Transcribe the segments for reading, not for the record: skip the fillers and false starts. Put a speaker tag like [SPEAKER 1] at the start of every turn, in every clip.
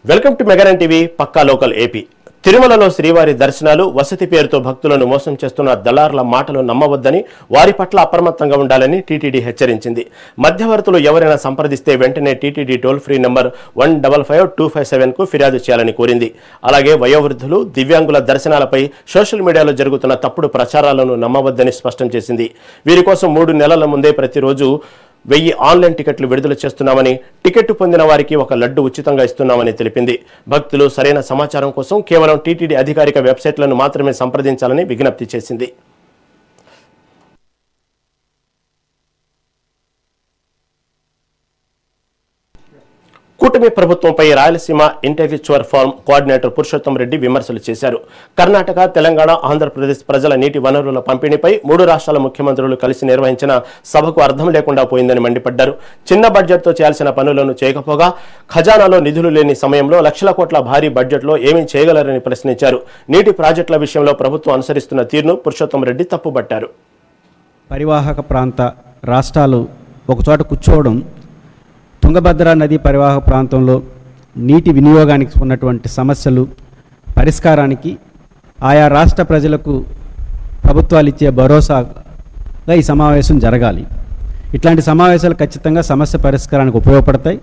[SPEAKER 1] Welcome to మెగానన్ TV పక్కా local AP. తిరుమలలో శ్రీవారి దర్శనాలు వసతి పేరుతో భక్తులను మోసం చేస్తున్న దళారుల మాటలు నమ్మవద్దని, వారి పట్ల అప్రమత్తంగా ఉండాలని టీటీడీ హెచ్చరించింది. మధ్యవర్తులు ఎవరైనా సంప్రదిస్తే వెంటనే టీటీడీ టోల్ ఫ్రీ నంబర్ 155257కు ఫిర్యాదు చేయాలని కోరింది. అలాగే వయోవృద్ధులు, దివ్యాంగుల దర్శనాలపై సోషల్ మీడియాలో జరుగుతున్న తప్పుడు ప్రచారాలను నమ్మవద్దని స్పష్టం చేసింది. వీరి కోసం 3 నెలల ముందే ప్రతిరోజు 1000 ఆన్లైన్ టికెట్లు విడుదల చేస్తున్నామని, టికెట్ పొందిన వారికి 1 లడ్డు ఉచితంగా ఇస్తున్నామని తెలిపింది. భక్తులు సరైన సమాచారం కోసం కేవలం టీటీడీ అధికారిక వెబ్సైట్లను మాత్రమే సంప్రదించాలని విజ్ఞప్తి చేసింది. కూటమి ప్రభుత్వంపై Rayalaseema intellectual forum coordinator Purushottam Reddy విమర్శలు చేశారు. కర్ణాటక, తెలంగాణ, ఆంధ్రప్రదేశ్ ప్రజల నీటి వనరుల పంపిణీపై 3 రాష్ట్రాల ముఖ్యమంత్రులు కలిసి నిర్వహించిన సభకు అర్థం లేకుండా పోయిందని మండిపడ్డారు. చిన్న బడ్జెట్తో చేయాల్సిన పనులను చేయకపోగా, ఖజానాలో నిధులు లేని సమయంలో లక్షల కోట్ల భారీ బడ్జెట్లో ఏమీ చేయగలరని ప్రశ్నించారు. నీటి ప్రాజెక్టుల విషయంలో ప్రభుత్వం అనుసరిస్తున్న తీరును పురుషోత్తం రెడ్డి తప్పుపట్టారు.
[SPEAKER 2] పరివాహక ప్రాంత రాష్ట్రాలు ఒకచోట కూర్చోవడం, తుంగభద్ర నది పరివాహక ప్రాంతంలో నీటి వినియోగానికి ఉన్నటువంటి సమస్యలు పరిష్కారానికి ఆయా రాష్ట్ర ప్రజలకు ప్రభుత్వాలు ఇచ్చే భరోసాగా ఈ సమావేశం జరగాలి. ఇట్లాంటి సమావేశాలు ఖచ్చితంగా సమస్య పరిష్కారానికి ఉపయోగపడతాయి.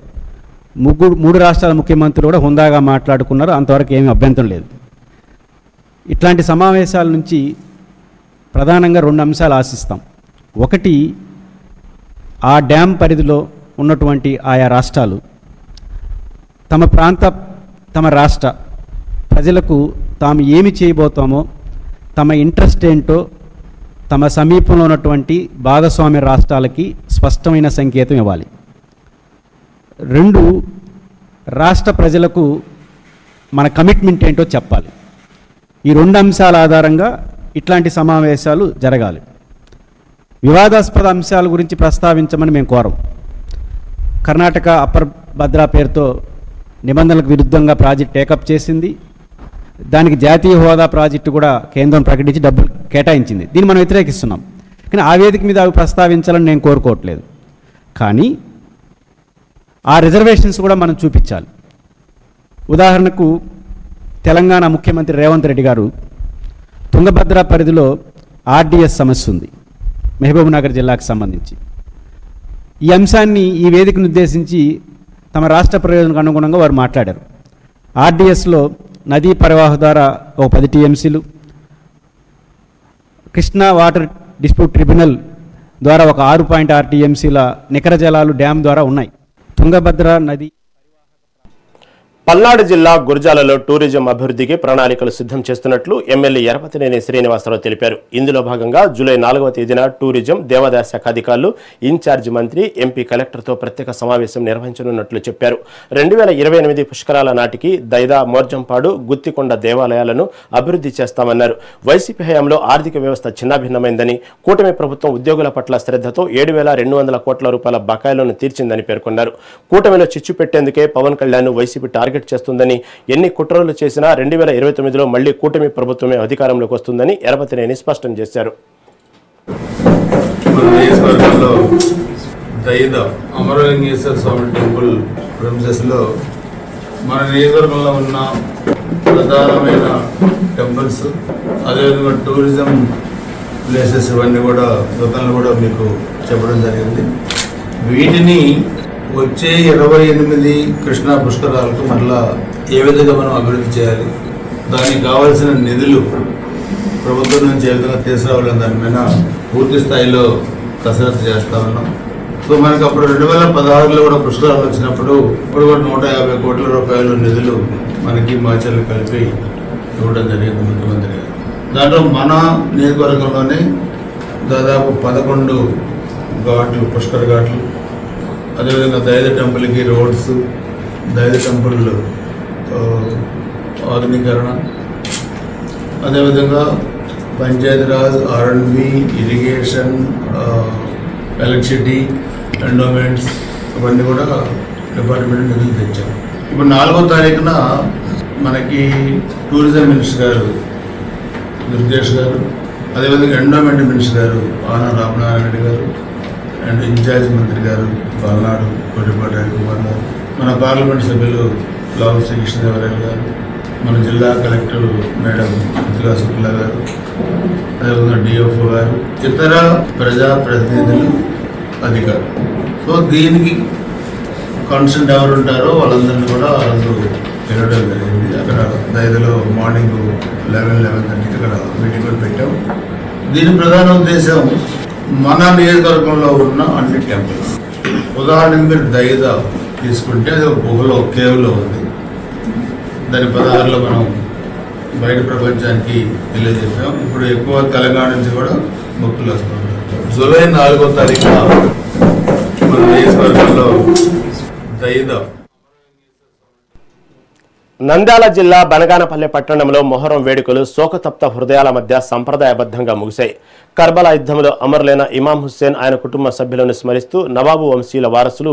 [SPEAKER 2] 3 రాష్ట్రాల ముఖ్యమంత్రులు కూడా హుందాగా మాట్లాడుకున్నారు. అంతవరకు ఏమీ అభ్యంతరం లేదు. ఇట్లాంటి సమావేశాల నుంచి ప్రధానంగా 2 అంశాలు ఆశిస్తాం. ఒకటి, ఆ డ్యామ్ పరిధిలో ఉన్నటువంటి ఆయా రాష్ట్రాలు తమ రాష్ట్ర ప్రజలకు తాము ఏమి చేయబోతామో, తమ ఇంట్రెస్ట్ ఏంటో తమ సమీపంలో ఉన్నటువంటి భాగస్వామ్య రాష్ట్రాలకి స్పష్టమైన సంకేతం ఇవ్వాలి. 2, రాష్ట్ర ప్రజలకు మన కమిట్మెంట్ ఏంటో చెప్పాలి. ఈ 2 అంశాల ఆధారంగా ఇట్లాంటి సమావేశాలు జరగాలి. వివాదాస్పద అంశాల గురించి ప్రస్తావించమని మేము కోరం. కర్ణాటక అప్పర్ భద్రా పేరుతో నిబంధనలకు విరుద్ధంగా ప్రాజెక్ట్ టేకప్ చేసింది. దానికి జాతీయ హోదా ప్రాజెక్టు కూడా కేంద్రం ప్రకటించి డబ్బులు కేటాయించింది. దీన్ని మనం వ్యతిరేకిస్తున్నాం. కానీ ఆ వేదిక మీద అవి ప్రస్తావించాలని నేను కోరుకోవట్లేదు. కానీ ఆ రిజర్వేషన్స్ కూడా మనం చూపించాలి. ఉదాహరణకు తెలంగాణ ముఖ్యమంత్రి రేవంత్ రెడ్డి గారు తుంగభద్ర పరిధిలో ఆర్డీఎస్ సమస్య ఉంది, మహబూబ్నగర్ జిల్లాకు సంబంధించి. ఈ అంశాన్ని ఈ వేదికను ఉద్దేశించి తమ రాష్ట్ర ప్రయోజనాలకు అనుగుణంగా వారు మాట్లాడారు. ఆర్డీఎస్లో నదీ పరివాహక ద్వారా 10 టీఎంసీలు, కృష్ణా వాటర్ డిస్ప్యూట్ ట్రిబ్యునల్ ద్వారా 6.6 టీఎంసీల నికర జలాలు డ్యామ్ ద్వారా ఉన్నాయి. తుంగభద్ర నది
[SPEAKER 1] పల్నాడు జిల్లా గురజాలలో టూరిజం అభివృద్ధికి ప్రణాళికలు సిద్ధం చేస్తున్నట్లు ఎమ్మెల్యే ఎరపతినేని శ్రీనివాసరావు తెలిపారు. ఇందులో భాగంగా జూలై 4వ తేదీన టూరిజం, దేవాదాయ శాఖ అధికారులు, ఇన్ఛార్జి మంత్రి, ఎంపీ కలెక్టర్తో ప్రత్యేక సమావేశం నిర్వహించనున్నట్లు చెప్పారు. 2028 పుష్కరాల నాటికి దైదా, మోర్జంపాడు, గుత్తికొండ దేవాలయాలను అభివృద్ధి చేస్తామన్నారు. వైసీపీ హయాంలో ఆర్థిక వ్యవస్థ చిన్నాభిన్నమైందని, కూటమి ప్రభుత్వం ఉద్యోగుల పట్ల శ్రద్ధతో 7,200 కోట్ల రూపాయల బకాయిలను తీర్చిందని పేర్కొన్నారు. కూటమిలో చిచ్చు పెట్టేందుకే పవన్ కళ్యాణ్ వైసీపీ టార్గెట్ చేస్తుందని, ఎన్ని కుట్రలు చేసినా 2029లో మళ్లీ కూటమి ప్రభుత్వమే అధికారంలోకి వస్తుందని ఎరపతినేని స్పష్టం చేశారు.
[SPEAKER 3] అమరలింగేశ్వర స్వామి టెంపుల్ ప్రెమిసెస్లో మన నియోజకవర్గంలో ఉన్న ప్రధానమైన టెంపుల్స్, అదేవిధంగా టూరిజం ప్లేసెస్ ఇవన్నీ కూడా గతంలో కూడా మీకు చెప్పడం జరిగింది. వీటిని వచ్చే 28 కృష్ణా పుష్కరాలకు మళ్ళా ఏ విధంగా మనం అభివృద్ధి చేయాలి, దానికి కావాల్సిన నిధులు ప్రభుత్వం నుంచి ఏ విధంగా తీసుకురావాలని దాని మీద పూర్తి స్థాయిలో కసరత్తు చేస్తూ ఉన్నాం. సో మనకు అప్పుడు 2016లో కూడా పుష్కరాలు వచ్చినప్పుడు ఇప్పుడు కూడా 150 కోట్ల రూపాయలు నిధులు మనకి మాచర్లు కలిపి ఇవ్వడం జరిగింది ముఖ్యమంత్రి గారు. దాంట్లో మన నియోజకవర్గంలోనే దాదాపు 11 ఘాట్లు, పుష్కర ఘాట్లు, అదేవిధంగా దైద టెంపుల్కి రోడ్స్, దైద టెంపుల్ ఆధునీకరణ, అదేవిధంగా Panchayati Raj, R&B, irrigation, electricity, endowments ఇవన్నీ కూడా డిపార్ట్మెంట్ నిధులు తెచ్చాం. ఇప్పుడు 4వ తారీఖున మనకి టూరిజం మినిస్టర్ గారు దుర్గేష్ గారు, అదేవిధంగా ఎండోమెంట్ మినిస్టర్ గారు ఆన రామనారాయణ రెడ్డి గారు, అండ్ ఇన్ఛార్జ్ మంత్రి గారు పల్నాడు కొద్దిపాటి కుమార్ గారు, మన పార్లమెంట్ సభ్యులు లావు శ్రీకృష్ణదేవరాయలు గారు, మన జిల్లా కలెక్టర్ మేడం రుతుగా శుక్లా గారు, అదేవిధంగా డిఎఫ్ఓ గారు, ఇతర ప్రజాప్రతినిధులు, అధికారులు. సో దీనికి కన్సర్న్ ఎవరు ఉంటారో వాళ్ళందరినీ కూడా ఆ రోజు పిలవడం జరిగింది. అక్కడ దైదలో మార్నింగ్ 11:30కి అక్కడ మీటింగ్ కూడా పెట్టాం. దీని ప్రధాన ఉద్దేశం మన నియోజకవర్గంలో ఉన్న అన్ని టెంపుల్స్, ఉదాహరణకు మీరు దైద తీసుకుంటే అది ఒక గుహలో కేవ్లో ఉంది. దాని 16లో మనం బయట ప్రపంచానికి తెలియజేసాం. ఇప్పుడు ఎక్కువ తెలంగాణ నుంచి కూడా భక్తులు వస్తున్నారు. జూలై 4వ తారీఖున మన నియోజకవర్గంలో దైద
[SPEAKER 1] నంద్యాల జిల్లా బనగానపల్లె పట్టణంలో మొహరం వేడుకలు శోకతప్త హృదయాల మధ్య సంప్రదాయబద్ధంగా ముగిశాయి. కర్బలా యుద్ధంలో అమరులైన ఇమాం హుస్సేన్ ఆయన కుటుంబ సభ్యులను స్మరిస్తూ నవాబు వంశీయుల వారసులు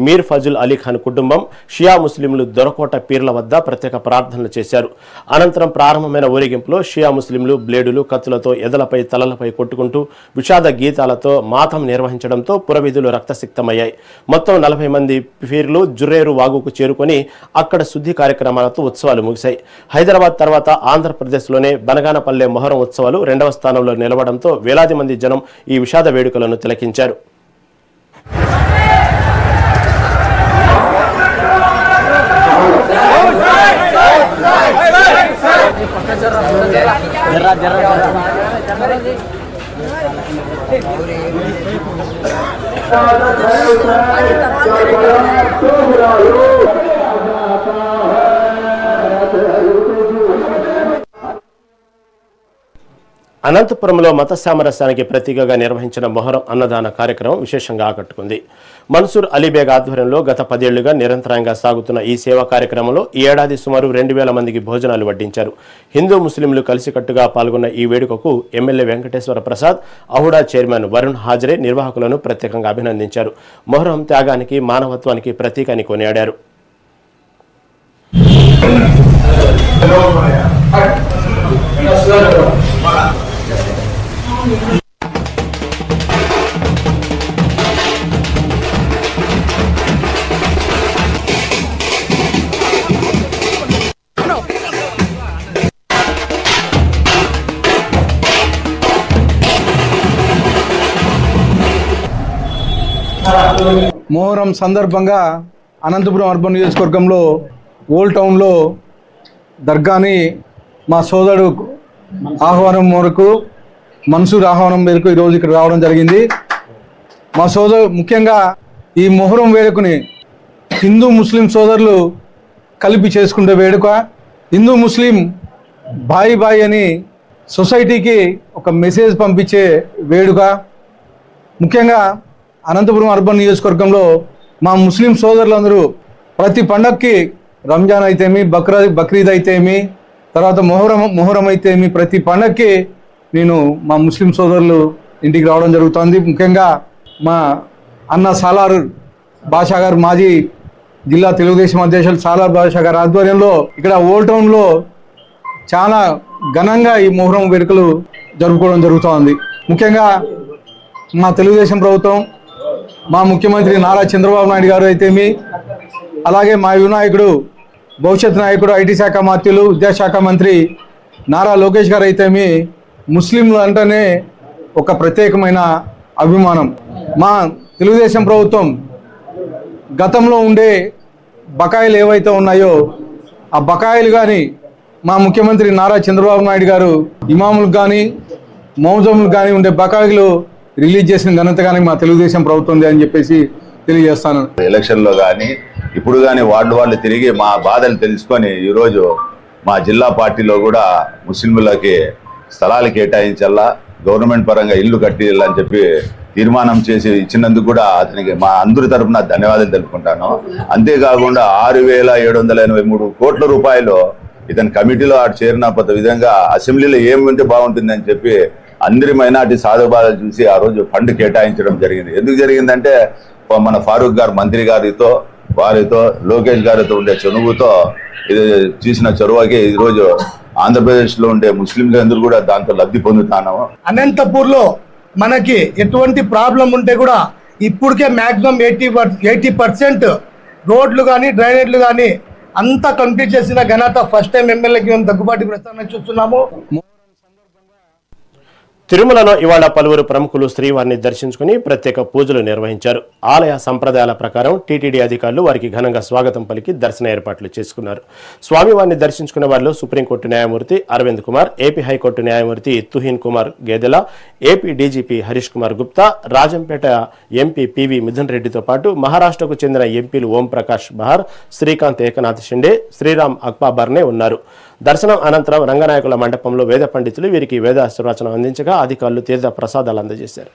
[SPEAKER 1] మీర్ ఫజుల్ అలీ ఖాన్ కుటుంబం, షియా ముస్లింలు దొరకోట పీర్ల వద్ద ప్రత్యేక ప్రార్థనలు చేశారు. అనంతరం ప్రారంభమైన ఊరేగింపులో షియా ముస్లింలు బ్లేడులు, కత్తులతో ఎదలపై తలలపై కొట్టుకుంటూ విషాద గీతాలతో మాతం నిర్వహించడంతో పురవీధులు రక్తసిక్తమయ్యాయి. మొత్తం 40 మంది పీర్లు జుర్రేరు వాగుకు చేరుకొని అక్కడ శుద్ధి కార్యక్రమాలతో ఉత్సవాలు ముగిశాయి. హైదరాబాద్ తర్వాత ఆంధ్రప్రదేశ్లోనే బనగానపల్లె మొహరం ఉత్సవాలు 2వ స్థానంలో నిలవడంతో వేలాది మంది జనం ఈ విషాద వేడుకలను తిలకించారు. అనంతపురంలో మత సామరస్యానికి ప్రతీకగా నిర్వహించిన మొహరం అన్నదాన కార్యక్రమం విశేషంగా ఆకట్టుకుంది. మన్సూర్ అలీబేగ్ ఆధ్వర్యంలో గత 10 ఏళ్లుగా నిరంతరంగా సాగుతున్న ఈ సేవా కార్యక్రమంలో ఈ ఏడాది సుమారు 2000 మందికి భోజనాలు వడ్డించారు. హిందూ ముస్లింలు కలిసికట్టుగా పాల్గొన్న ఈ వేడుకకు ఎమ్మెల్యే వెంకటేశ్వర ప్రసాద్, అహుడా చైర్మన్ వరుణ్ హాజరే నిర్వాహకులను ప్రత్యేకంగా అభినందించారు. మొహరం త్యాగానికి, మానవత్వానికి ప్రతీక అని కొనియాడారు.
[SPEAKER 4] మొహరం సందర్భంగా అనంతపురం అర్బన్ నియోజకవర్గంలో ఓల్డ్ టౌన్లో దర్గాని మా సోదరుడు ఆహ్వానం మేరకు, మన్సూర్ ఆహ్వానం మేరకు ఈరోజు ఇక్కడ రావడం జరిగింది. మా సోదరు ముఖ్యంగా ఈ మొహరం వేడుకని హిందూ ముస్లిం సోదరులు కలిపి చేసుకునే వేడుక. హిందూ ముస్లిం బాయి బాయి అని సొసైటీకి ఒక మెసేజ్ పంపించే వేడుక. ముఖ్యంగా అనంతపురం అర్బన్ నియోజకవర్గంలో మా ముస్లిం సోదరులందరూ ప్రతి పండగకి, రంజాన్ అయితేమి, బక్రీద్ అయితేమి, తర్వాత మొహరం అయితేమి, ప్రతి పండగకి నేను మా ముస్లిం సోదరులు ఇంటికి రావడం జరుగుతుంది. ముఖ్యంగా మా అన్న సాలార్ బాషా గారు, మాజీ జిల్లా తెలుగుదేశం అధ్యక్షులు సాలార్ బాషా గారి ఆధ్వర్యంలో ఇక్కడ ఓల్డ్ టౌన్లో చాలా ఘనంగా ఈ మొహరం వేడుకలు జరుపుకోవడం జరుగుతోంది. ముఖ్యంగా మా తెలుగుదేశం ప్రభుత్వం, మా ముఖ్యమంత్రి నారా చంద్రబాబు నాయుడు గారు అయితేమి, అలాగే మా యువనాయకుడు, భవిష్యత్ నాయకుడు, ఐటీ శాఖ మంత్రులు, విద్యాశాఖ మంత్రి నారా లోకేష్ గారు అయితేమి ముస్లింలు అంటేనే ఒక ప్రత్యేకమైన అభిమానం. మా తెలుగుదేశం ప్రభుత్వం గతంలో ఉండే బకాయిలు ఏవైతే ఉన్నాయో ఆ బకాయిలు కానీ మా ముఖ్యమంత్రి నారా చంద్రబాబు నాయుడు గారు ఇమాములకు కానీ మౌజములకు కానీ ఉండే బకాయిలు రిలీజ్ చేసిన ఘనత కానీ మా తెలుగుదేశం ప్రభుత్వం అని చెప్పేసి తెలియజేస్తాను.
[SPEAKER 5] ఎలక్షన్లో కానీ ఇప్పుడు కానీ వాళ్ళు తిరిగి మా బాధలు తెలుసుకొని ఈరోజు మా జిల్లా పార్టీలో కూడా ముస్లింలకి స్థలాలు కేటాయించాలా, గవర్నమెంట్ పరంగా ఇల్లు కట్టియాలని చెప్పి తీర్మానం చేసి ఇచ్చినందుకు కూడా అతనికి మా అందరి తరఫున ధన్యవాదాలు తెలుపుకుంటాను. అంతేకాకుండా 6,783 కోట్ల రూపాయలు ఇతని కమిటీలో చేరిన విధంగా అసెంబ్లీలో ఏముంటే బాగుంటుందని చెప్పి అందరి మైనార్టీ సాధుబాధాలు చూసి ఆ రోజు ఫండ్ కేటాయించడం జరిగింది. ఎందుకు జరిగిందంటే మన ఫారూక్ గారు మంత్రి గారితో, వారితో, లోకేష్ గారితో ఉండే చనువుతో ఇది చూసిన చొరవకి ఈరోజు ఆంధ్రప్రదేశ్లో ఉండే ముస్లింలందరూ కూడా దాంతో లబ్ధి పొందుతాను.
[SPEAKER 6] అనంతపూర్లో మనకి ఎటువంటి ప్రాబ్లం ఉంటే కూడా ఇప్పటికే మ్యాక్సిమం 80% రోడ్లు కానీ డ్రైనేజ్లు కానీ అంతా కంప్లీట్ చేసిన ఘనత ఫస్ట్ టైం ఎమ్మెల్యేకి మేము దగ్గుబాటి ప్రస్తావన చూస్తున్నాము.
[SPEAKER 1] తిరుమలలో ఇవాళ పలువురు ప్రముఖులు శ్రీవారిని దర్శించుకుని ప్రత్యేక పూజలు నిర్వహించారు. ఆలయ సంప్రదాయాల ప్రకారం టీటీడీ అధికారులు వారికి ఘనంగా స్వాగతం పలికి దర్శన ఏర్పాట్లు చేసుకున్నారు. స్వామివారిని దర్శించుకున్న వారిలో సుప్రీంకోర్టు న్యాయమూర్తి అరవింద్ కుమార్, ఏపీ హైకోర్టు న్యాయమూర్తి తుహిన్ కుమార్ గేదెల, AP DGP Harish Kumar Gupta, Rajampet MP PV Mithun రెడ్డితో పాటు మహారాష్ట్రకు చెందిన ఎంపీలు ఓం ప్రకాష్ బహార్, శ్రీకాంత్ ఏకనాథ్ షిండే, శ్రీరామ్ అక్బాబర్నే ఉన్నారు. దర్శనం అనంతరం రంగనాయకుల మండపంలో వేద పండితులు వీరికి వేదాశీర్వచనం అందించగా అధికారులు తీర్థ ప్రసాదాలు అందజేశారు.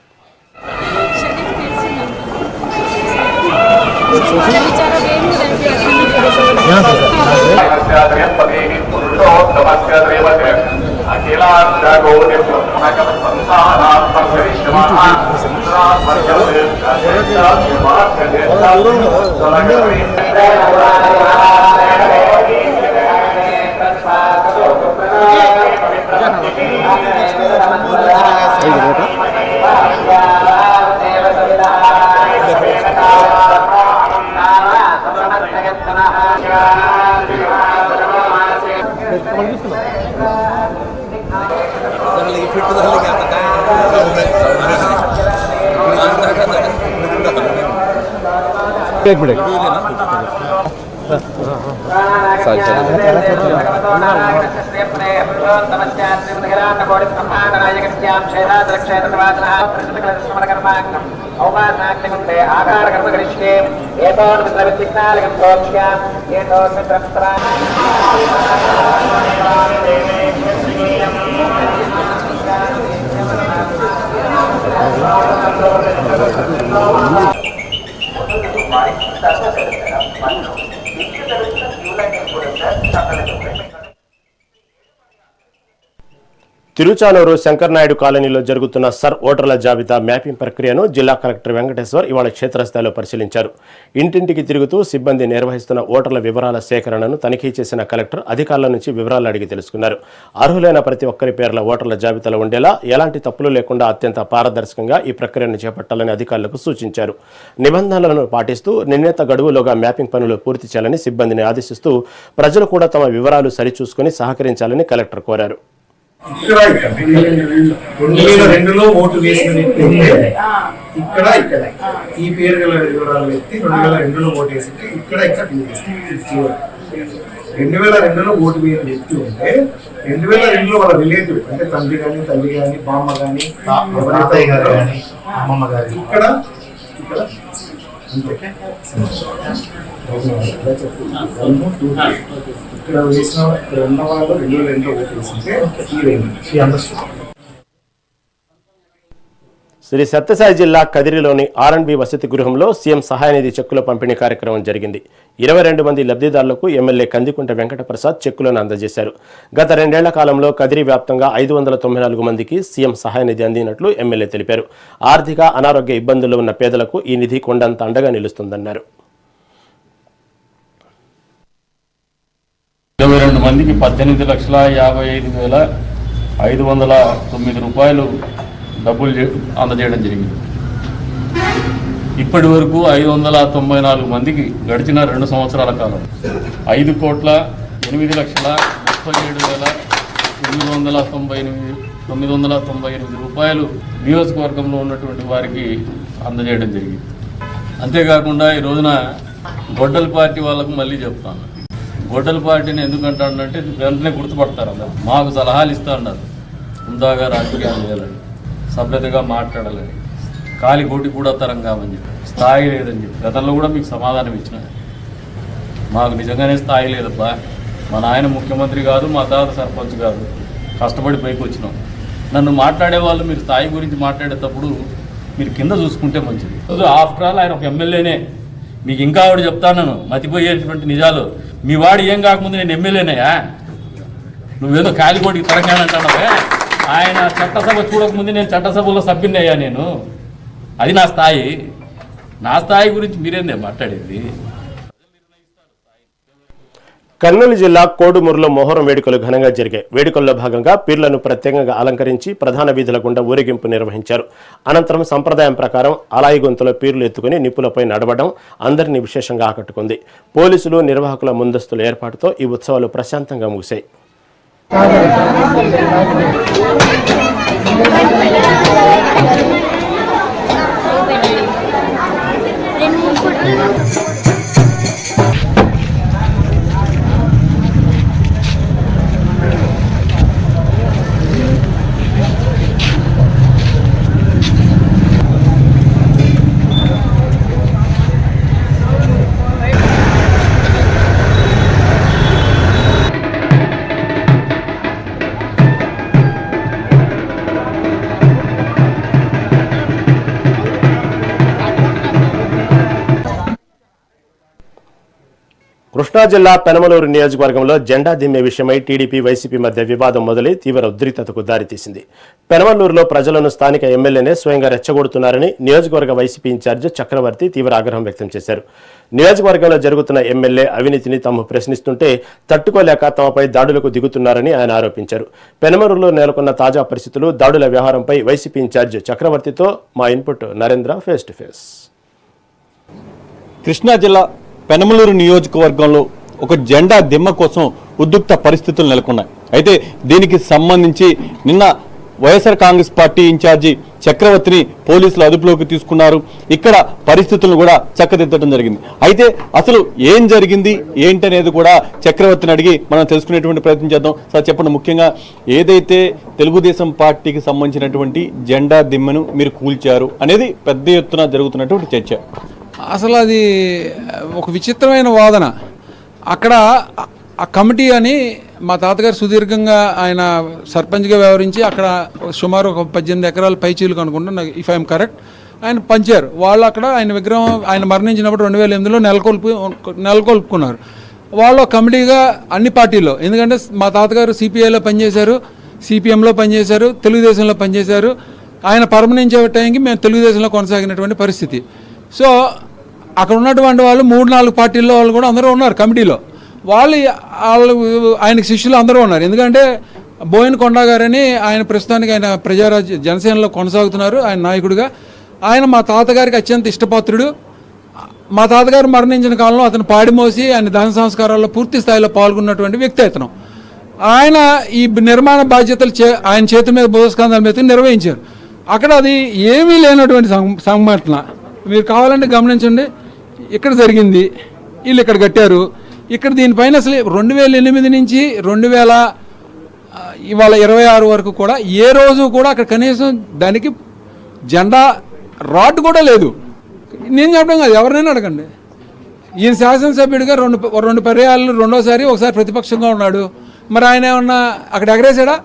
[SPEAKER 1] తిరుచానూరు శంకర్నాయుడు కాలనీలో జరుగుతున్న సర్ ఓటర్ల జాబితా మ్యాపింగ్ ప్రక్రియను జిల్లా కలెక్టర్ వెంకటేశ్వర్ ఇవాళ క్షేత్రస్థాయిలో పరిశీలించారు. ఇంటింటికి తిరుగుతూ సిబ్బంది నిర్వహిస్తున్న ఓటర్ల వివరాల సేకరణను తనిఖీ చేసిన కలెక్టర్ అధికారుల నుంచి వివరాలు అడిగి తెలుసుకున్నారు. అర్హులైన ప్రతి ఒక్కరి పేర్ల ఓటర్ల జాబితాలో ఉండేలా ఎలాంటి తప్పులు లేకుండా అత్యంత పారదర్శకంగా ఈ ప్రక్రియను చేపట్టాలని అధికారులకు సూచించారు. నిబంధనలను పాటిస్తూ నిర్ణీత గడువులోగా మ్యాపింగ్ పనులు పూర్తి చేయాలని సిబ్బందిని ఆదేశిస్తూ ప్రజలు కూడా తమ వివరాలు సరిచూసుకుని సహకరించాలని కలెక్టర్ కోరారు.
[SPEAKER 7] ఇక్కడ 2002లో ఓటు వేసిన వ్యక్తి ఇక్కడ ఈ పేరు గల వివరాలు వ్యక్తి 2002లో ఓటు వేసింటే ఇక్కడ 2002లో ఓటు వేసిన వ్యక్తి ఉంటే 2002లో వాళ్ళ రిలేటివ్ అంటే తండ్రి కానీ తల్లి కానీ బామ్మ కానీ తాతయ్య గారు కానీ అమ్మమ్మ గారు ఇక్కడ ఇక్కడ వేసిన ఇక్కడ ఉన్న వాళ్ళు 2002లో ఓటు వేసింటే ఈ
[SPEAKER 1] శ్రీ సత్యసాయి జిల్లా కదిరిలోని ఆర్ఎండ్బి వసతి గృహంలో సీఎం సహాయనిధి చెక్కుల పంపిణీ కార్యక్రమం జరిగింది. 22 మంది లబ్ధిదారులకు ఎమ్మెల్యే కందికుంట వెంకటప్రసాద్ చెక్కులను అందజేశారు. గత 2 ఏళ్ల కాలంలో కదిరి వ్యాప్తంగా 594 మందికి సీఎం సహాయనిధి అందినట్లు ఎమ్మెల్యే తెలిపారు. ఆర్థిక అనారోగ్య ఇబ్బందుల్లో ఉన్న పేదలకు ఈ నిధి కొండంత అండగా నిలుస్తుందన్నారు.
[SPEAKER 8] 22 మందికి 18,55,509 రూపాయలు డబ్బులు అందజేయడం జరిగింది. ఇప్పటి వరకు 594 మందికి గడిచిన 2 సంవత్సరాల కాలం 5,08,37,998 రూపాయలు నియోజకవర్గంలో ఉన్నటువంటి వారికి అందజేయడం జరిగింది. అంతేకాకుండా ఈ రోజున గొడ్డల పార్టీ వాళ్ళకు మళ్ళీ చెప్తాను, గొడ్డల పార్టీని ఎందుకంటానంటే వెంటనే గుర్తుపడతారు. అందరూ మాకు సలహాలు ఇస్తూ ఉన్నారు, హుందాగా రాజకీయాలు చేయాలని, సభ్యతగా మాట్లాడాలని, కాలి కోటి కూడా తరం కామని చెప్పి, స్థాయి లేదని చెప్పి గతంలో కూడా మీకు సమాధానం ఇచ్చిన. మాకు నిజంగానే స్థాయి లేదబ్బా, మా నాయన ముఖ్యమంత్రి కాదు, మా తాత సర్పంచ్ కాదు, కష్టపడి పైకి వచ్చినాం. నన్ను మాట్లాడే వాళ్ళు మీరు స్థాయి గురించి మాట్లాడేటప్పుడు మీరు కింద చూసుకుంటే మంచిది. ఆఫ్టర్ ఆల్ ఆయన ఒక ఎమ్మెల్యేనే. మీకు ఇంకా ఆవిడ చెప్తాను మతిపోయేటువంటి నిజాలు. మీ వాడు ఏం కాకముందు నేను ఎమ్మెల్యేనయా, నువ్వేదో కాలికోటికి తరంగానంటావే. ఆయన చట్టసభ చూడకముందు నేను చట్టసభలో సభ్యుని అయ్యా నేను. అది నా స్థాయి. నా స్థాయి గురించి మీరేందే మాట్లాడేది?
[SPEAKER 1] కర్నూలు జిల్లా కోడుమూరులో మొహరం వేడుకలు ఘనంగా జరిగాయి. వేడుకల్లో భాగంగా పీర్లను ప్రత్యేకంగా అలంకరించి ప్రధాన వీధుల గుండా ఊరేగింపు నిర్వహించారు. అనంతరం సంప్రదాయం ప్రకారం అలాయి గొంతులో పీర్లు ఎత్తుకుని నిప్పులపై నడవడం అందరినీ విశేషంగా ఆకట్టుకుంది. పోలీసులు, నిర్వాహకుల ముందస్తుల ఏర్పాటుతో ఈ ఉత్సవాలు ప్రశాంతంగా ముగిశాయి. కృష్ణా జిల్లా పెనమలూరు నియోజకవర్గంలో జెండా దిమ్మే విషయమై టీడీపీ, వైసీపీ మధ్య వివాదం మొదలై తీవ్ర ఉద్రిక్తతకు దారితీసింది. పెనమలూరులో ప్రజలను స్థానిక ఎమ్మెల్యేనే స్వయంగా రెచ్చగొడుతున్నారని నియోజకవర్గ వైసీపీ ఇన్ఛార్జి చక్రవర్తి తీవ్ర ఆగ్రహం వ్యక్తం చేశారు. నియోజకవర్గంలో జరుగుతున్న ఎమ్మెల్యే అవినీతిని తాము ప్రశ్నిస్తుంటే తట్టుకోలేక తమపై దాడులకు దిగుతున్నారని ఆయన ఆరోపించారు. పెనమలూరులో నెలకొన్న తాజా పరిస్థితులు, దాడుల వ్యవహారంపై వైసీపీ ఇన్ఛార్జి చక్రవర్తితో మా input Narendra face to face.
[SPEAKER 9] Krishna జిల్లా పెనమలూరు నియోజకవర్గంలో ఒక జెండా దిమ్మ కోసం ఉద్రిక్త పరిస్థితులు నెలకొన్నాయి. అయితే దీనికి సంబంధించి నిన్న వైఎస్ఆర్ కాంగ్రెస్ పార్టీ ఇన్ఛార్జి చక్రవర్తిని పోలీసులు అదుపులోకి తీసుకున్నారు. ఇక్కడ పరిస్థితులను కూడా చక్కదిద్దడం జరిగింది. అయితే అసలు ఏం జరిగింది ఏంటనేది కూడా చక్రవర్తిని అడిగి మనం తెలుసుకునేటువంటి ప్రయత్నం చేద్దాం. సార్ చెప్పండి, ముఖ్యంగా ఏదైతే తెలుగుదేశం పార్టీకి సంబంధించినటువంటి జెండా దిమ్మను మీరు కూల్చారు అనేది పెద్ద ఎత్తున జరుగుతున్నటువంటి చర్చ.
[SPEAKER 10] అసలు అది ఒక విచిత్రమైన వాదన. అక్కడ ఆ కమిటీ అని మా తాతగారు సుదీర్ఘంగా ఆయన సర్పంచ్గా వ్యవహరించి అక్కడ సుమారు ఒక 18 ఎకరాల పైచీలకు అనుకుంటా, నాకు ఇఫ్ ఐఎమ్ కరెక్ట్, ఆయన పంచారు. వాళ్ళు అక్కడ ఆయన విగ్రహం ఆయన మరణించినప్పుడు 2008లో నెలకొల్పుకున్నారు. వాళ్ళు కమిటీగా అన్ని పార్టీల్లో, ఎందుకంటే మా తాతగారు సిపిఐలో పనిచేశారు, సిపిఎంలో పనిచేశారు, తెలుగుదేశంలో పనిచేశారు. ఆయన పరమనించే టైంకి మేము తెలుగుదేశంలో కొనసాగినటువంటి పరిస్థితి. సో అక్కడ ఉన్నటువంటి వాళ్ళు 3-4 పార్టీల్లో వాళ్ళు కూడా అందరూ ఉన్నారు కమిటీలో. వాళ్ళు ఆయనకు శిష్యులు అందరూ ఉన్నారు. ఎందుకంటే బోయిన కొండా గారని ఆయన ప్రస్తుతానికి ఆయన ప్రజారాజ్య జనసేనలో కొనసాగుతున్నారు ఆయన నాయకుడిగా. ఆయన మా తాతగారికి అత్యంత ఇష్టపాత్రుడు. మా తాతగారు మరణించిన కాలంలో అతను పాడి మోసి ఆయన దహన సంస్కారాల్లో పూర్తి స్థాయిలో పాల్గొన్నటువంటి వ్యక్తి అతను. ఆయన ఈ నిర్మాణ బాధ్యతలు ఆయన చేతి మీద భూస్కంధాల మీద నిర్వహించారు. అక్కడ అది ఏమీ లేనటువంటి సంఘటన. మీరు కావాలంటే గమనించండి, ఇక్కడ జరిగింది, వీళ్ళు ఇక్కడ కట్టారు. ఇక్కడ దీనిపైన అసలు 2008 నుంచి ఇవాళ 26 వరకు కూడా ఏ రోజు కూడా అక్కడ కనీసం దానికి జెండా రాడ్ కూడా లేదు. నేను చెప్పడం కాదు, ఎవరినైనా అడగండి. ఈయన శాసనసభ్యుడిగా రెండు పర్యాయాలు, రెండోసారి ఒకసారి ప్రతిపక్షంగా ఉన్నాడు. మరి ఆయన ఏమన్నా అక్కడ ఎగరేసాడా?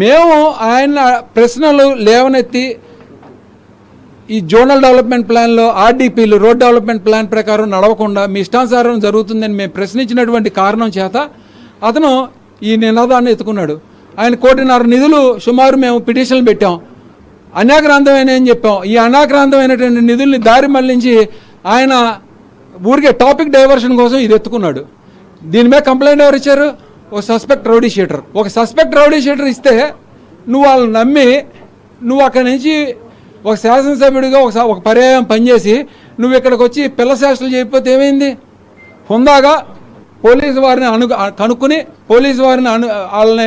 [SPEAKER 10] మేము ఆయన ప్రశ్నలు లేవనెత్తి ఈ జోనల్ డెవలప్మెంట్ ప్లాన్లో ఆర్డీపీలు, రోడ్ డెవలప్మెంట్ ప్లాన్ ప్రకారం నడవకుండా మీ ఇష్టానుసారం జరుగుతుందని మేము ప్రశ్నించినటువంటి కారణం చేత అతను ఈ నినాదాన్ని ఎత్తుకున్నాడు. ఆయన 1.5 కోటి నిధులు సుమారు మేము పిటిషన్లు పెట్టాం, అన్యాక్రాంతమైన అని చెప్పాం. ఈ అన్యాక్రాంతమైనటువంటి నిధుల్ని దారి మళ్లించి ఆయన ఊరికే టాపిక్ డైవర్షన్ కోసం ఇది ఎత్తుకున్నాడు. దీని మీద కంప్లైంట్ ఎవరు ఇచ్చారు? ఒక సస్పెక్ట్ రౌడీ షీటర్. ఒక సస్పెక్ట్ రౌడీ షీటర్ ఇస్తే నువ్వు వాళ్ళని నమ్మి నువ్వు అక్కడి నుంచి ఒక శాసనసభ్యుడిగా ఒక పర్యాయం పనిచేసి నువ్వు ఇక్కడికి వచ్చి పిల్ల శాస్త్రాలు చేయకపోతే ఏమైంది? హుందాగా పోలీసు వారిని కనుక్కుని పోలీసు వారిని వాళ్ళని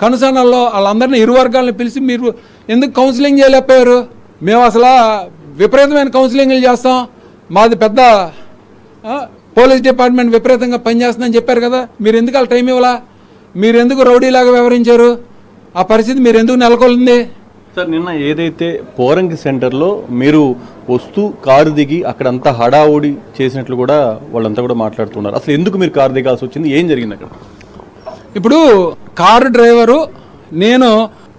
[SPEAKER 10] కనుసన్నల్లో వాళ్ళందరినీ ఇరు వర్గాలను పిలిచి మీరు ఎందుకు కౌన్సిలింగ్ చేయలేకపోయారు? మేము అసలు విపరీతమైన కౌన్సిలింగ్లు చేస్తాం, మాది పెద్ద పోలీస్ డిపార్ట్మెంట్ విపరీతంగా పనిచేస్తుందని చెప్పారు కదా, మీరు ఎందుకు వాళ్ళ టైం ఇవ్వాలా? మీరు ఎందుకు రౌడీలాగా వ్యవహరించారు? ఆ పరిస్థితి మీరు ఎందుకు నెలకొల్ంది?
[SPEAKER 9] సార్, నిన్న ఏదైతే పోరంగి సెంటర్లో మీరు వస్తూ కారు దిగి అక్కడంతా హడావుడి చేసినట్లు కూడా వాళ్ళంతా కూడా మాట్లాడుతున్నారు. అసలు ఎందుకు మీరు కారు దిగాల్సి వచ్చింది? ఏం జరిగింది అక్కడ?
[SPEAKER 10] ఇప్పుడు కారు డ్రైవరు, నేను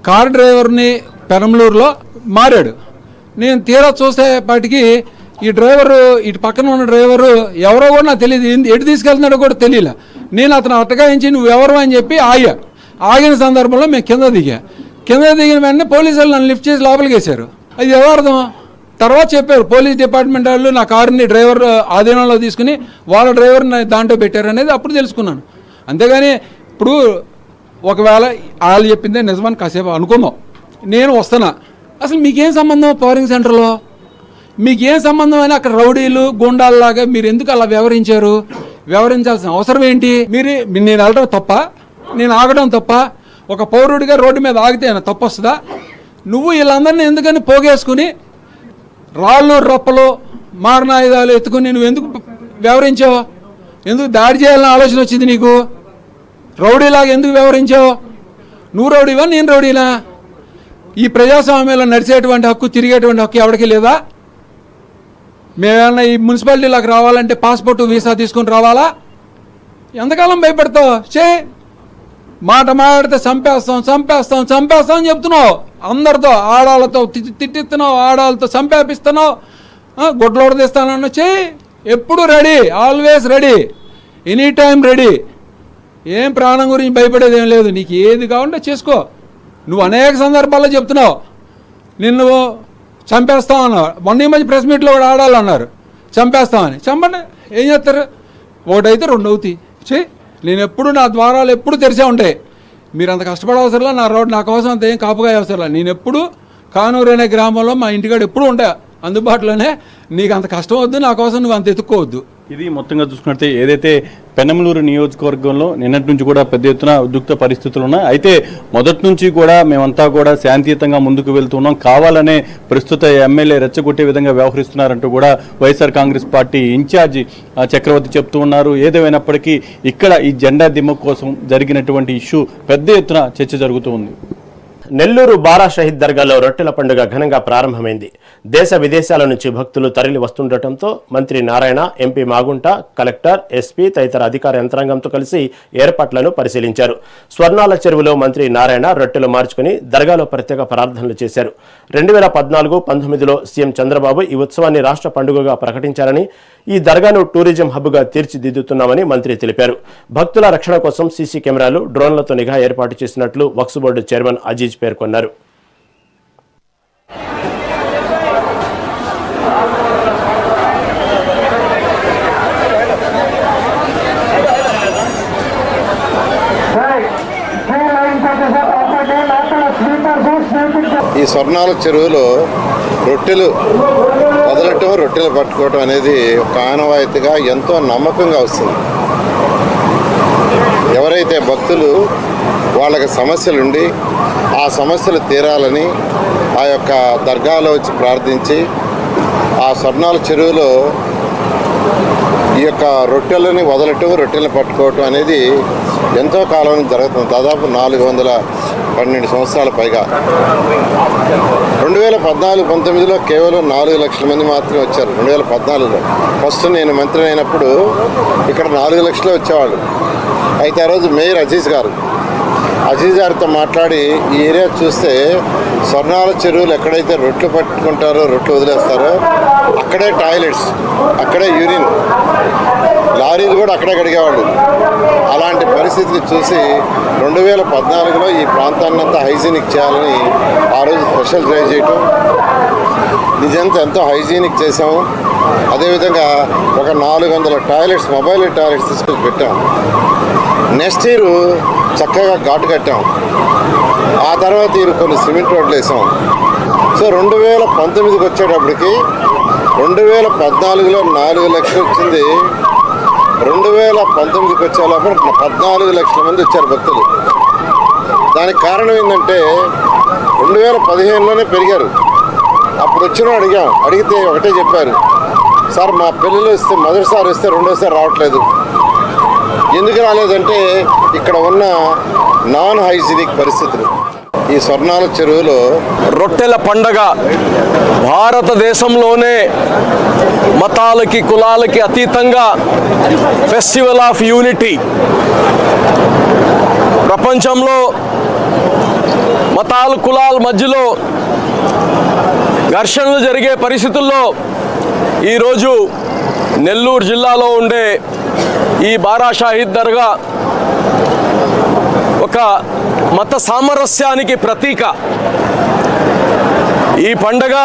[SPEAKER 10] కారు డ్రైవర్ని పెనమలూరులో మారాడు. నేను తీరా చూసేపాటికి ఈ డ్రైవరు, ఇటు పక్కన ఉన్న డ్రైవరు ఎవరో కూడా నాకు తెలియదు, ఎటు తీసుకెళ్తున్నాడో కూడా తెలియలే. నేను అతను అట్టగాయించి నువ్వెవరు అని చెప్పి ఆగిన సందర్భంలో మేము కింద దిగిన వెంటనే పోలీసు వాళ్ళు నన్ను లిఫ్ట్ చేసి లోపలికి వేశారు. అది ఎవరర్థం? తర్వాత చెప్పారు పోలీస్ డిపార్ట్మెంట్ వాళ్ళు నా కారుని డ్రైవర్ ఆధీనంలో తీసుకుని వాళ్ళ డ్రైవర్ని దాంట్లో పెట్టారు అనేది అప్పుడు తెలుసుకున్నాను. అంతేగాని ఇప్పుడు ఒకవేళ వాళ్ళు చెప్పిందే నిజమని కాసేపు అనుకుందాం, నేను వస్తున్నా, అసలు మీకేం సంబంధం పవరింగ్ సెంటర్లో? మీకేం సంబంధం అని అక్కడ రౌడీలు గుండాల్లాగా మీరు ఎందుకు అలా వ్యవహరించారు? వ్యవహరించాల్సిన అవసరం ఏంటి? నేను వెళ్ళడం తప్ప, నేను ఆగడం తప్ప? ఒక పౌరుడిగా రోడ్డు మీద ఆగితే తప్పు వస్తుందా? నువ్వు వీళ్ళందరినీ ఎందుకని పోగేసుకుని రాళ్ళు రప్పలు మారణాయుధాలు ఎత్తుకుని నువ్వు ఎందుకు వ్యవహరించావు? ఎందుకు దాడి చేయాలని ఆలోచన వచ్చింది నీకు? రౌడీలాగా ఎందుకు వ్యవహరించావు? నువ్వు రౌడీవా, నేను రౌడీనా? ఈ ప్రజాస్వామ్యంలో నడిచేటువంటి హక్కు, తిరిగేటువంటి హక్కు ఎవరికి లేదా? మేమేమన్నా ఈ మున్సిపాలిటీలోకి రావాలంటే పాస్పోర్టు వీసా తీసుకుని రావాలా? ఎంతకాలం భయపడతావు? మాట మాట్లాడితే చంపేస్తాం అని చెప్తున్నావు. అందరితో ఆడాలతో తిట్టిస్తున్నావు, ఆడాలతో చంపేపిస్తున్నావు, గొడ్లోడ తీస్తానన్నా. ఎప్పుడు ready, always ready, any time ready. ఏం ప్రాణం గురించి భయపడేది ఏం లేదు. నీకు ఏది కావాలంటే చేసుకో. నువ్వు అనేక సందర్భాల్లో చెప్తున్నావు నిన్ను చంపేస్తాం అన్నావు. మొన్న ఈ మధ్య ప్రెస్ మీట్లో కూడా ఆడాలన్నారు చంపేస్తామని. చంపండి, ఏం చేస్తారు? ఒకటైతే రెండు అవుతాయి. నేను ఎప్పుడు నా ద్వారాలు ఎప్పుడు తెరిచే ఉంటాయి. మీరు అంత కష్టపడవసరంలా, నా రోడ్డు నా కోసం అంత ఏం కాపుగా అవసరంలా. నేను ఎప్పుడు కానూరు అనే గ్రామంలో మా ఇంటికాడ ఎప్పుడు ఉంటా అందుబాటులోనే. నీకు అంత కష్టం వద్దు, నా కోసం నువ్వు అంత ఎత్తుక్కోవద్దు.
[SPEAKER 9] ఇది మొత్తంగా చూసుకున్నట్టే ఏదైతే పెనమలూరు నియోజకవర్గంలో నిన్నటి నుంచి కూడా పెద్ద ఎత్తున ఉద్రిక్త పరిస్థితులు ఉన్నాయి. అయితే మొదటి నుంచి కూడా మేమంతా కూడా శాంతియుతంగా ముందుకు వెళ్తున్నాం, కావాలనే ప్రస్తుత ఎమ్మెల్యే రెచ్చగొట్టే విధంగా వ్యవహరిస్తున్నారంటూ కూడా వైఎస్ఆర్ కాంగ్రెస్ పార్టీ ఇన్ఛార్జి చక్రవర్తి చెప్తూ ఉన్నారు. ఏదేమైనప్పటికీ ఇక్కడ ఈ జెండా దిమ్మ కోసం జరిగినటువంటి ఇష్యూ పెద్ద ఎత్తున చర్చ జరుగుతూ ఉంది.
[SPEAKER 1] నెల్లూరు బారా షహీద్ దర్గాలో రొట్టెల పండుగ ఘనంగా ప్రారంభమైంది. దేశ విదేశాల నుంచి భక్తులు తరలి వస్తుండటంతో మంత్రి Narayana, MP Magunta, collector, SP తదితర అధికార యంత్రాంగంతో కలిసి ఏర్పాట్లను పరిశీలించారు. స్వర్ణాల చెరువులో మంత్రి నారాయణ రొట్టెలు మార్చుకుని దర్గాలో ప్రత్యేక ప్రార్థనలు చేశారు. 2014-19లో సీఎం చంద్రబాబు ఈ ఉత్సవాన్ని రాష్ట్ర పండుగగా ప్రకటించారని, ఈ దర్గాను టూరిజం హబ్గా తీర్చిదిద్దుతున్నామని మంత్రి తెలిపారు. భక్తుల రక్షణ కోసం సీసీ కెమెరాలు, డ్రోన్లతో నిఘా ఏర్పాటు చేసినట్లు వక్ఫ్ బోర్డు చైర్మన్ అజీజ్ పేర్కొన్నారు.
[SPEAKER 11] ఈ స్వర్ణాల చెరువులో రొట్టెలు వదలటం, రొట్టెలు పట్టుకోవటం అనేది ఒక ఆనవాయితీగా ఎంతో నమ్మకంగా వస్తుంది. ఎవరైతే భక్తులు వాళ్ళకి సమస్యలుండి ఆ సమస్యలు తీరాలని ఆ యొక్క దర్గాలో వచ్చి ప్రార్థించి ఆ స్వర్ణాల చెరువులో ఈ యొక్క రొట్టెలని వదలటం, రొట్టెలను పట్టుకోవటం అనేది ఎంతో కాలం జరుగుతుంది. దాదాపు 412 సంవత్సరాల పైగా. 2014-19లో కేవలం 4 లక్షల మంది మాత్రమే వచ్చారు. 2014లో ఫస్ట్ నేను మంత్రి అయినప్పుడు ఇక్కడ 4 లక్షలే వచ్చేవాళ్ళు. అయితే ఆ రోజు మేయర్ అజీజ్ గారితో మాట్లాడి ఈ ఏరియా చూస్తే స్వర్ణాల చెరువులు ఎక్కడైతే రొట్టెలు పట్టుకుంటారో, రొట్టెలు వదిలేస్తారో అక్కడే టాయిలెట్స్, అక్కడే యూరిన్, లారీలు కూడా అక్కడే కడిగేవాళ్ళు. అలాంటి పరిస్థితిని చూసి 2014లో ఈ ప్రాంతాన్ని అంతా హైజీనిక్ చేయాలని ఆ రోజు స్పెషల్ డ్రైవ్ చేయటం, నిజంతా ఎంతో హైజీనిక్ చేసాము. అదేవిధంగా ఒక 400 టాయిలెట్స్, మొబైల్ టాయిలెట్స్ తీసుకొచ్చి పెట్టాం. నెక్స్ట్ ఇయర్ చక్కగా ఘాటు కట్టాం. ఆ తర్వాత ఇయర్ కొన్ని సిమెంట్ రోడ్లు వేసాం. సో 2019కి వచ్చేటప్పటికి 2014లో 4 లక్షలు వచ్చింది. 2019కి వచ్చే లోపల 14 లక్షల మంది వచ్చారు భక్తులు. దానికి కారణం ఏంటంటే 2015లోనే పెరిగారు. అప్పుడు వచ్చిన అడిగితే ఒకటే చెప్పారు, సార్ మా పిల్లలు వస్తే మొదటిసారి వస్తే రెండోసారి రావట్లేదు. ఎందుకు రాలేదంటే ఇక్కడ ఉన్న నాన్ హైజీనిక్ పరిస్థితులు. ఈ స్వర్ణాల చెరువులో
[SPEAKER 12] రొట్టెల పండగ భారతదేశంలోనే మతాలకి, కులాలకి అతీతంగా ఫెస్టివల్ ఆఫ్ యూనిటీ. ప్రపంచంలో మతాలు, కులాల మధ్యలో ఘర్షణలు జరిగే పరిస్థితుల్లో ఈరోజు నెల్లూరు జిల్లాలో ఉండే ఈ బారా షాహీద్ దర్గా ఒక మత సామరస్యానికి ప్రతీక. ఈ పండగ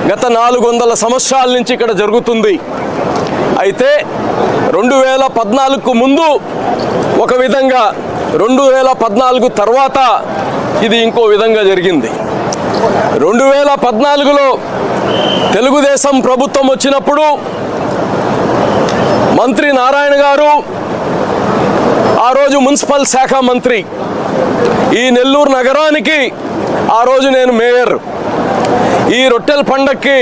[SPEAKER 12] గత 400 సంవత్సరాల నుంచి ఇక్కడ జరుగుతుంది. అయితే 2014కు ముందు ఒక విధంగా, 2014 తర్వాత ఇది ఇంకో విధంగా జరిగింది. 2014లో తెలుగుదేశం ప్రభుత్వం వచ్చినప్పుడు మంత్రి నారాయణ గారు ఆ రోజు మున్సిపల్ శాఖ మంత్రి. ఈ నెల్లూరు నగరానికి ఆ రోజు నేను మేయర్. ఈ రొట్టెల పండక్కి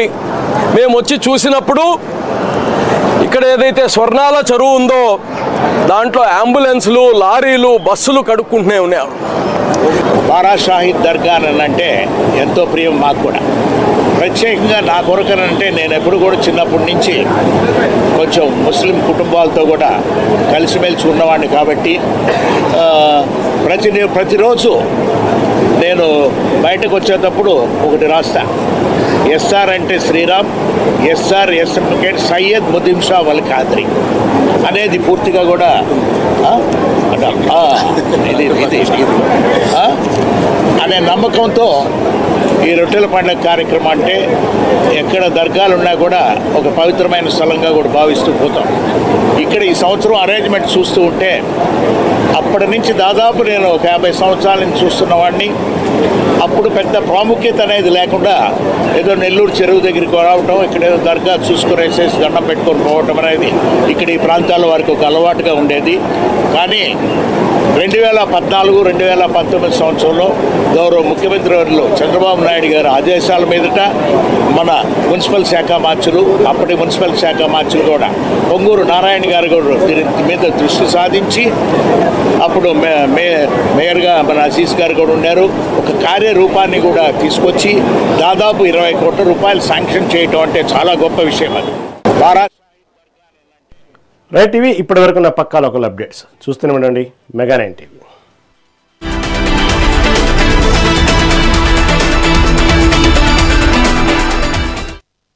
[SPEAKER 12] మేము వచ్చి చూసినప్పుడు ఇక్కడ ఏదైతే స్వర్ణాల చెరువు ఉందో దాంట్లో అంబులెన్సులు, లారీలు, బస్సులు కడుక్కుంటూనే ఉన్నారు.
[SPEAKER 13] బారా షాహిద్ దర్గా అంటే ఎంతో ప్రియం మాకు కూడా. ప్రత్యేకంగా నా కొరకనంటే నేను ఎప్పుడు కూడా చిన్నప్పటి నుంచి కొంచెం ముస్లిం కుటుంబాలతో కూడా కలిసిమెలిసి ఉన్నవాడిని కాబట్టి ప్రతిరోజు నేను బయటకు వచ్చేటప్పుడు ఒకటి రాస్తా. ఎస్ఆర్ అంటే శ్రీరామ్, ఎస్ఆర్ ఎస్ఎంకేట్ సయ్యద్ ముదీం షా వల్ ఖాద్రి అనేది పూర్తిగా కూడా అనే నమ్మకంతో ఈ రొట్టెల పండుగ కార్యక్రమం అంటే ఎక్కడ దర్గాలు ఉన్నా కూడా ఒక పవిత్రమైన స్థలంగా కూడా భావిస్తూ పోతాం. ఇక్కడ ఈ సంవత్సరం అరేంజ్మెంట్ చూస్తూ ఉంటే అప్పటి నుంచి దాదాపు నేను ఒక 50 సంవత్సరాల నుంచి చూస్తున్న వాడిని. అప్పుడు పెద్ద ప్రాముఖ్యత అనేది లేకుండా ఏదో నెల్లూరు చెరువు దగ్గరికి రావటం, ఇక్కడ ఏదో దర్గా చూసుకునేసేసి దండం పెట్టుకొని పోవటం అనేది ఇక్కడ ఈ ప్రాంతాల వారికి ఒక అలవాటుగా ఉండేది. కానీ 2014, 2019 సంవత్సరంలో గౌరవ ముఖ్యమంత్రి వర్యులు చంద్రబాబు నాయుడు గారి ఆదేశాల మీదట మన మున్సిపల్ శాఖ మార్చులు, అప్పటి మున్సిపల్ శాఖ మార్చులు కూడా పొంగూరు నారాయణ గారు కూడా దీని మీద దృష్టి సాధించి అప్పుడు మేయర్గా మన అజీజ్ గారు కూడా ఉన్నారు. ఒక కార్యరూపాన్ని కూడా తీసుకొచ్చి దాదాపు 20 కోట్ల రూపాయలు శాంక్షన్ చేయటం అంటే చాలా గొప్ప విషయం. అది
[SPEAKER 1] రైట్. ఇవి ఇప్పటి వరకు నా పక్కా లోకల్ అప్డేట్స్. చూస్తూనే ఉండండి మెగా 9 టీవీ.